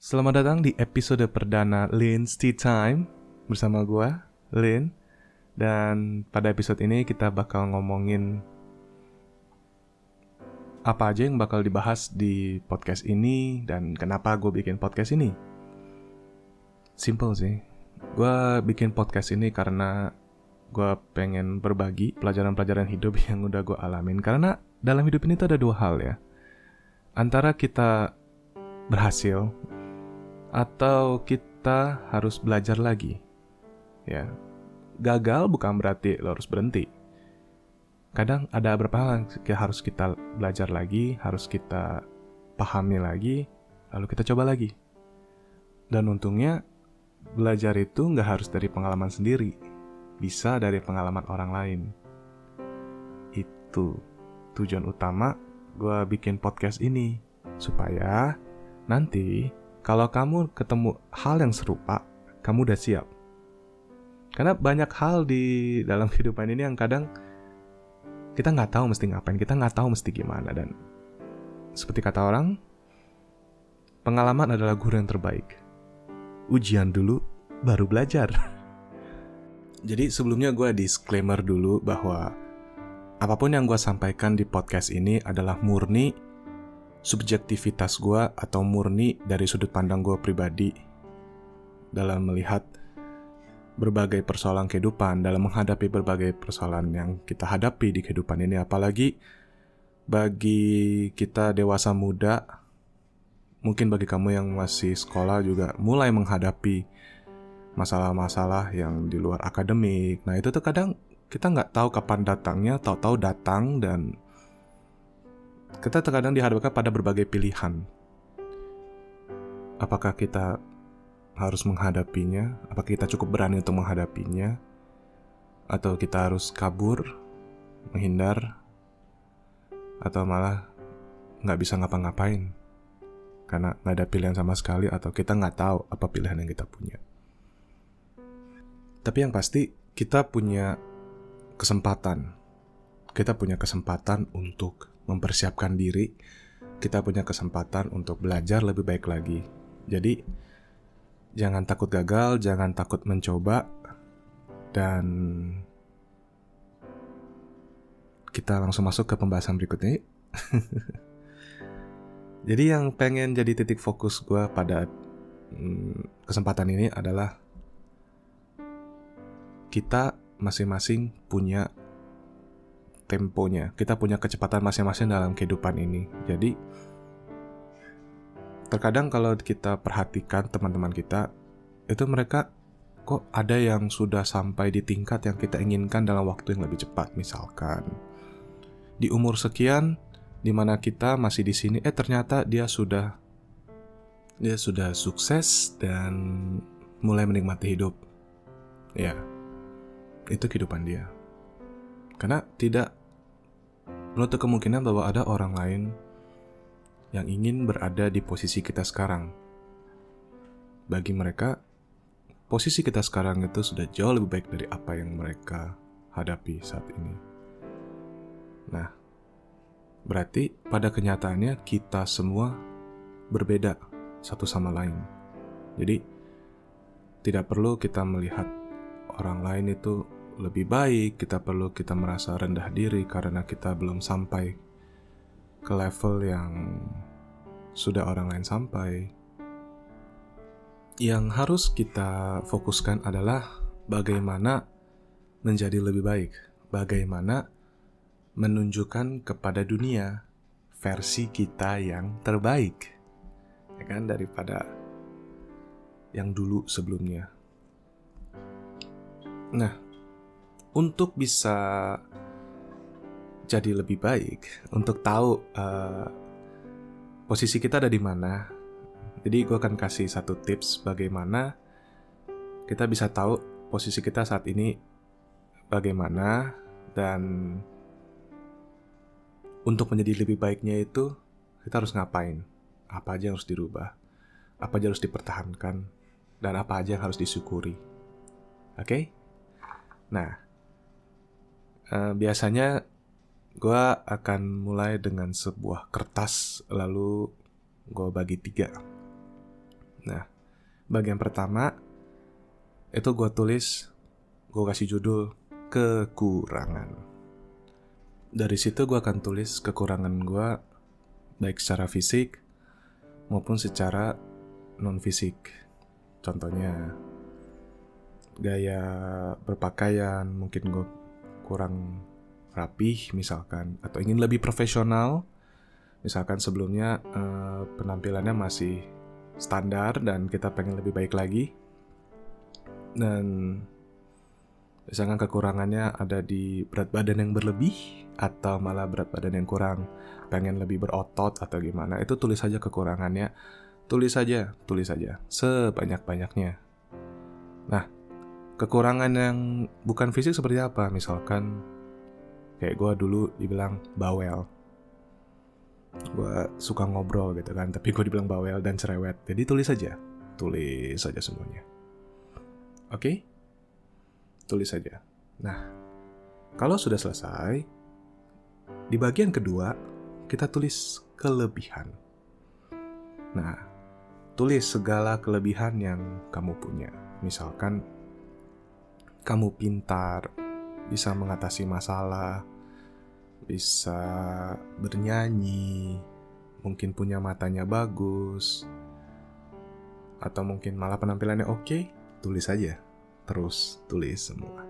Selamat datang di episode perdana Lin's Tea Time bersama gue, Lin. Dan pada episode ini kita bakal ngomongin apa aja yang bakal dibahas di podcast ini dan kenapa gue bikin podcast ini. Simple sih, gue bikin podcast ini karena gue pengen berbagi pelajaran-pelajaran hidup yang udah gue alamin. Karena dalam hidup ini tuh ada dua hal ya, antara kita berhasil atau kita harus belajar lagi. Ya, gagal bukan berarti lo harus berhenti. Kadang ada beberapa hal yang harus kita belajar lagi, harus kita pahami lagi, lalu kita coba lagi. Dan untungnya belajar itu nggak harus dari pengalaman sendiri, bisa dari pengalaman orang lain. Itu tujuan utama gue bikin podcast ini, supaya nanti kalau kamu ketemu hal yang serupa, kamu udah siap. Karena banyak hal di dalam kehidupan ini yang kadang kita nggak tahu mesti ngapain, kita nggak tahu mesti gimana. Dan seperti kata orang, pengalaman adalah guru yang terbaik. Ujian dulu, baru belajar. Jadi sebelumnya gue disclaimer dulu bahwa apapun yang gue sampaikan di podcast ini adalah murni subjektivitas gue atau murni dari sudut pandang gue pribadi dalam melihat berbagai persoalan kehidupan, dalam menghadapi berbagai persoalan yang kita hadapi di kehidupan ini. Apalagi bagi kita dewasa muda, mungkin bagi kamu yang masih sekolah juga mulai menghadapi masalah-masalah yang di luar akademik. Nah itu tuh kadang kita nggak tahu kapan datangnya, tahu-tahu datang, dan kita terkadang dihadapkan pada berbagai pilihan. Apakah kita harus menghadapinya? Apakah kita cukup berani untuk menghadapinya? Atau kita harus kabur, menghindar? Atau malah nggak bisa ngapa-ngapain? Karena nggak ada pilihan sama sekali, atau kita nggak tahu apa pilihan yang kita punya. Tapi yang pasti, kita punya kesempatan. Kita punya kesempatan untuk mempersiapkan diri, kita punya kesempatan untuk belajar lebih baik lagi. Jadi, jangan takut gagal, jangan takut mencoba, dan kita langsung masuk ke pembahasan berikutnya. Jadi yang pengen jadi titik fokus gue pada kesempatan ini adalah kita masing-masing punya temponya, kita punya kecepatan masing-masing dalam kehidupan ini. Jadi terkadang kalau kita perhatikan teman-teman kita, itu mereka kok ada yang sudah sampai di tingkat yang kita inginkan dalam waktu yang lebih cepat. Misalkan di umur sekian, di mana kita masih di sini, ternyata dia sudah sukses dan mulai menikmati hidup. Ya, itu kehidupan dia. Karena tidak menutup kemungkinan bahwa ada orang lain yang ingin berada di posisi kita sekarang. Bagi mereka, posisi kita sekarang itu sudah jauh lebih baik dari apa yang mereka hadapi saat ini. Nah, berarti pada kenyataannya kita semua berbeda satu sama lain. Jadi, tidak perlu kita melihat orang lain itu lebih baik, kita merasa rendah diri karena kita belum sampai ke level yang sudah orang lain sampai. Yang harus kita fokuskan adalah bagaimana menjadi lebih baik, bagaimana menunjukkan kepada dunia versi kita yang terbaik, ya kan, daripada yang dulu sebelumnya. Nah, untuk bisa jadi lebih baik, untuk tahu posisi kita ada di mana, jadi gue akan kasih satu tips bagaimana kita bisa tahu posisi kita saat ini bagaimana, dan untuk menjadi lebih baiknya itu kita harus ngapain, apa aja yang harus dirubah, apa aja yang harus dipertahankan, dan apa aja yang harus disyukuri. Oke? Nah, biasanya gue akan mulai dengan sebuah kertas, lalu gue bagi 3. Nah, bagian pertama itu gue kasih judul kekurangan. Dari situ gue akan tulis kekurangan gue baik secara fisik maupun secara non-fisik. Contohnya gaya berpakaian, mungkin gue kurang rapih misalkan, atau ingin lebih profesional. Misalkan sebelumnya penampilannya masih standar dan kita pengen lebih baik lagi. Dan misalkan kekurangannya ada di berat badan yang berlebih, atau malah berat badan yang kurang, pengen lebih berotot atau gimana, itu tulis saja kekurangannya. Tulis saja sebanyak-banyaknya. Nah, kekurangan yang bukan fisik seperti apa? Misalkan kayak gue dulu dibilang bawel. Gue suka ngobrol gitu kan, tapi gue dibilang bawel dan cerewet. Jadi tulis saja semuanya. Oke? Tulis saja. Nah, kalau sudah selesai, di bagian kedua kita tulis kelebihan. Nah, tulis segala kelebihan yang kamu punya. Misalkan kamu pintar, bisa mengatasi masalah, bisa bernyanyi, mungkin punya matanya bagus, atau mungkin malah penampilannya oke, tulis aja. Terus tulis semua.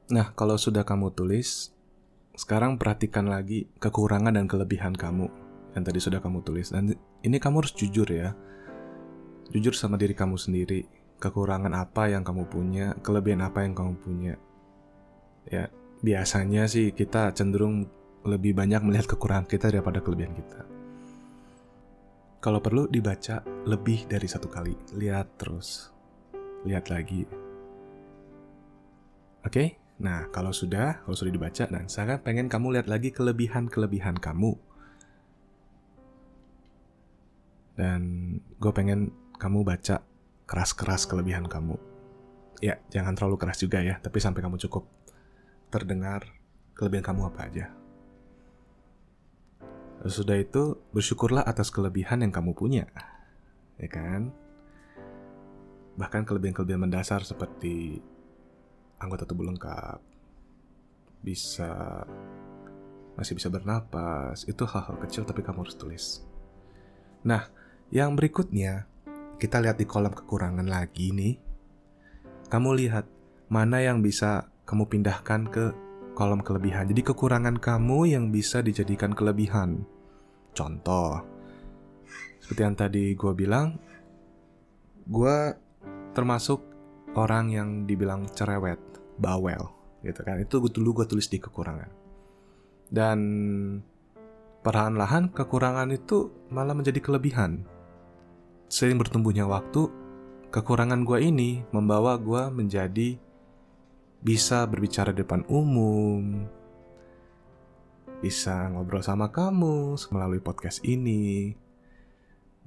Nah, kalau sudah kamu tulis, sekarang perhatikan lagi kekurangan dan kelebihan kamu yang tadi sudah kamu tulis. Dan ini kamu harus jujur ya. Jujur sama diri kamu sendiri. Kekurangan apa yang kamu punya, kelebihan apa yang kamu punya. Ya, biasanya sih kita cenderung lebih banyak melihat kekurangan kita daripada kelebihan kita. Kalau perlu dibaca lebih dari satu kali. Lihat terus. Lihat lagi. Oke? Nah, kalau sudah dibaca, dan saya pengen kamu lihat lagi kelebihan-kelebihan kamu. Dan gue pengen kamu baca keras-keras kelebihan kamu. Ya, jangan terlalu keras juga ya, tapi sampai kamu cukup terdengar kelebihan kamu apa aja. Sudah itu, bersyukurlah atas kelebihan yang kamu punya. Ya kan? Bahkan kelebihan-kelebihan mendasar seperti anggota tubuh lengkap, masih bisa bernapas, itu hal-hal kecil tapi kamu harus tulis. Nah, yang berikutnya, kita lihat di kolom kekurangan lagi nih. Kamu lihat mana yang bisa kamu pindahkan ke kolom kelebihan. Jadi kekurangan kamu yang bisa dijadikan kelebihan. Contoh, seperti yang tadi gue bilang, gue termasuk orang yang dibilang cerewet, bawel, gitu kan. Itu dulu gue tulis di kekurangan. Dan perlahan-lahan kekurangan itu malah menjadi kelebihan. Seiring bertumbuhnya waktu, kekurangan gue ini membawa gue menjadi bisa berbicara di depan umum, bisa ngobrol sama kamu melalui podcast ini.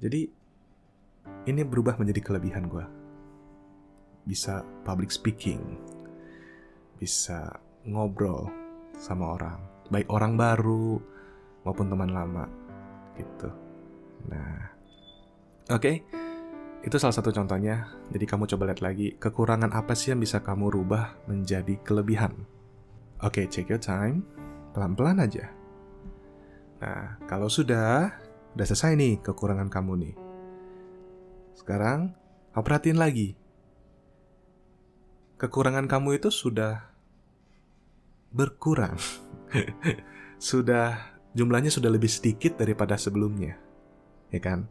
Jadi, ini berubah menjadi kelebihan gue. Bisa public speaking, bisa ngobrol sama orang, baik orang baru maupun teman lama, gitu. Nah, oke. Itu salah satu contohnya. Jadi kamu coba lihat lagi, kekurangan apa sih yang bisa kamu rubah menjadi kelebihan. Oke, take your time. Pelan-pelan aja. Nah, kalau sudah selesai nih kekurangan kamu nih. Sekarang, kamu perhatiin lagi. Kekurangan kamu itu sudah berkurang. Jumlahnya sudah lebih sedikit daripada sebelumnya. Ya kan?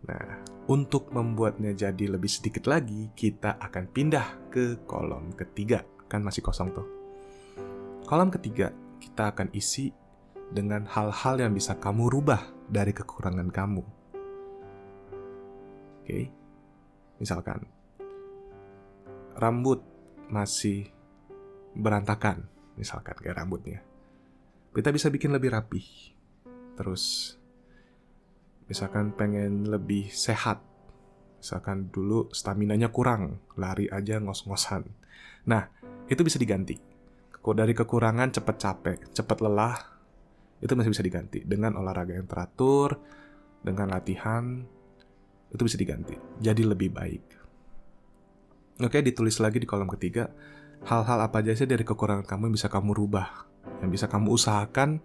Nah, untuk membuatnya jadi lebih sedikit lagi, kita akan pindah ke kolom ketiga. Kan masih kosong tuh. Kolom ketiga, kita akan isi dengan hal-hal yang bisa kamu rubah dari kekurangan kamu. Oke? Misalkan, rambut masih berantakan. Misalkan kayak rambutnya. Kita bisa bikin lebih rapih. Terus, misalkan pengen lebih sehat. Misalkan dulu staminanya kurang, lari aja ngos-ngosan. Nah, itu bisa diganti. Dari kekurangan cepat capek, cepat lelah, itu masih bisa diganti dengan olahraga yang teratur, dengan latihan itu bisa diganti jadi lebih baik. Oke, ditulis lagi di kolom ketiga, hal-hal apa aja sih dari kekurangan kamu yang bisa kamu rubah, yang bisa kamu usahakan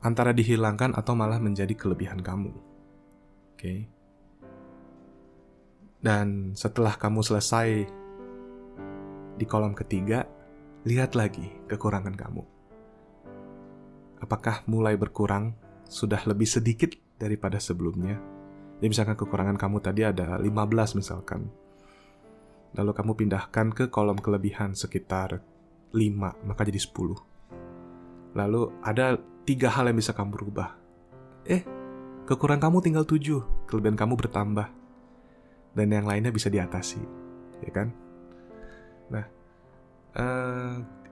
antara dihilangkan atau malah menjadi kelebihan kamu. Oke. Dan setelah kamu selesai di kolom ketiga, lihat lagi kekurangan kamu. Apakah mulai berkurang? Sudah lebih sedikit daripada sebelumnya? Ya misalkan kekurangan kamu tadi ada 15 misalkan. Lalu kamu pindahkan ke kolom kelebihan sekitar 5, maka jadi 10. Lalu ada 3 hal yang bisa kamu rubah. Kekurangan kamu tinggal 7, kelebihan kamu bertambah. Dan yang lainnya bisa diatasi, ya kan? Nah,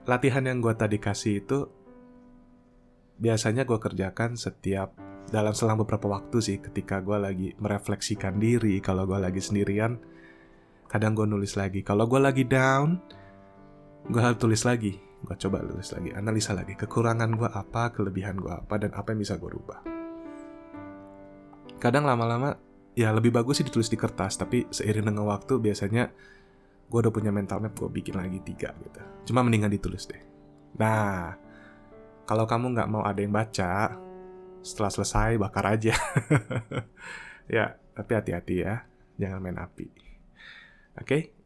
latihan yang gue tadi kasih itu biasanya gue kerjakan setiap dalam selang beberapa waktu sih, ketika gue lagi merefleksikan diri. Kalau gue lagi sendirian, kadang gue nulis lagi. Kalau gue lagi down, gue harus tulis lagi. Gue coba tulis lagi, analisa lagi kekurangan gue apa, kelebihan gue apa, dan apa yang bisa gue rubah. Kadang lama-lama ya lebih bagus sih ditulis di kertas, tapi seiring dengan waktu biasanya gue udah punya mental map, gue bikin lagi 3 gitu. Cuma mendingan ditulis deh. Nah, kalau kamu nggak mau ada yang baca, setelah selesai bakar aja. Ya, tapi hati-hati ya, jangan main api. Oke?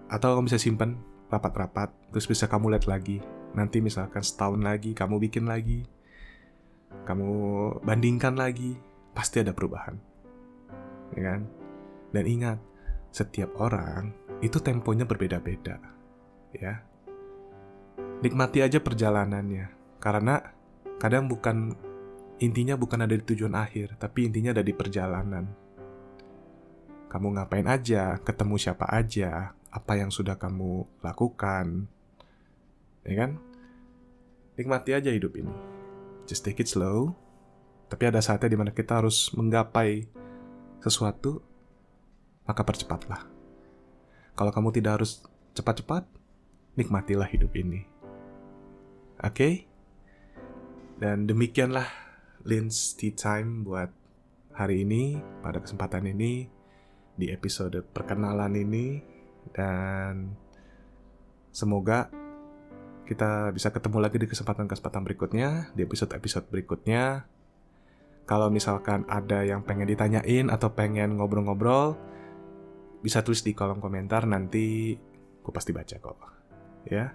Atau kamu bisa simpan rapat-rapat, terus bisa kamu lihat lagi. Nanti misalkan setahun lagi, kamu bikin lagi, kamu bandingkan lagi, pasti ada perubahan, ya kan? Dan ingat, setiap orang itu temponya berbeda-beda, ya. Nikmati aja perjalanannya, karena kadang intinya bukan ada di tujuan akhir, tapi intinya ada di perjalanan. Kamu ngapain aja, ketemu siapa aja, apa yang sudah kamu lakukan, ya kan? Nikmati aja hidup ini. Just take it slow. Tapi ada saatnya dimana kita harus menggapai sesuatu, maka percepatlah. Kalau kamu tidak harus cepat-cepat, nikmatilah hidup ini. Oke? Dan demikianlah Lin's Tea Time buat hari ini, pada kesempatan ini, di episode perkenalan ini. Dan semoga kita bisa ketemu lagi di kesempatan-kesempatan berikutnya, di episode-episode berikutnya. Kalau misalkan ada yang pengen ditanyain atau pengen ngobrol-ngobrol, bisa tulis di kolom komentar, nanti aku pasti baca kok. Ya.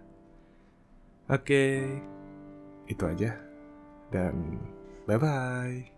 Oke. Itu aja. Dan bye-bye.